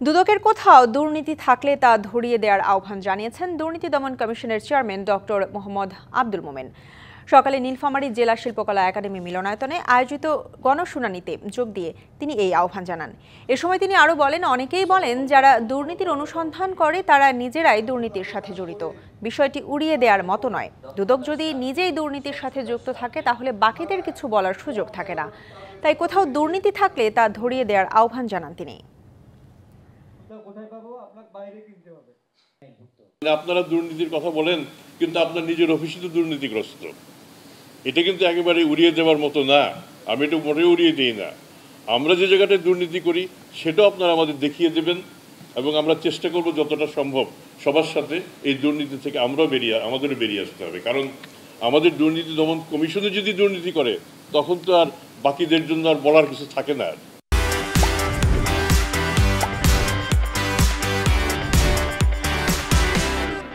দুদকের কোথাও দুর্নীতি থাকলে তা ধরিয়ে দেওয়ার আহ্বান জানিয়েছেন দুর্নীতি দমন কমিশনের চেয়ারম্যান ডক্টর মোহাম্মদ আব্দুল মোমেন। সকালে নীলফামারী জেলা শিল্পকলা একাডেমি মিলনায়তনে আয়োজিত গণশুনানিতে যোগ দিয়ে তিনি এই আহ্বান জানান। এ সময় তিনি আরও বলেন, অনেকেই বলেন যারা দুর্নীতির অনুসন্ধান করে তারা নিজেরাই দুর্নীতির সাথে জড়িত। বিষয়টি উড়িয়ে দেওয়ার মতো নয়। দুদক যদি নিজেই দুর্নীতির সাথে যুক্ত থাকে তাহলে বাকিদের কিছু বলার সুযোগ থাকে না। তাই কোথাও দুর্নীতি থাকলে তা ধরিয়ে দেওয়ার আহ্বান জানান তিনি। আপনারা দুর্নীতির কথা বলেন, কিন্তু আপনার নিজের অফিসে তো দুর্নীতিগ্রস্ত। এটা কিন্তু একেবারে উড়িয়ে দেওয়ার মতো না। আমি এটা মোটেও উড়িয়ে দিই না। আমরা যে জায়গাটায় দুর্নীতি করি সেটাও আপনারা আমাদের দেখিয়ে দেবেন, এবং আমরা চেষ্টা করব যতটা সম্ভব সবার সাথে এই দুর্নীতি থেকে আমাদেরও বেরিয়ে আসতে হবে। কারণ আমাদের দুর্নীতি দমন কমিশনে যদি দুর্নীতি করে তখন তো আর বাকিদের জন্য আর বলার কিছু থাকে না।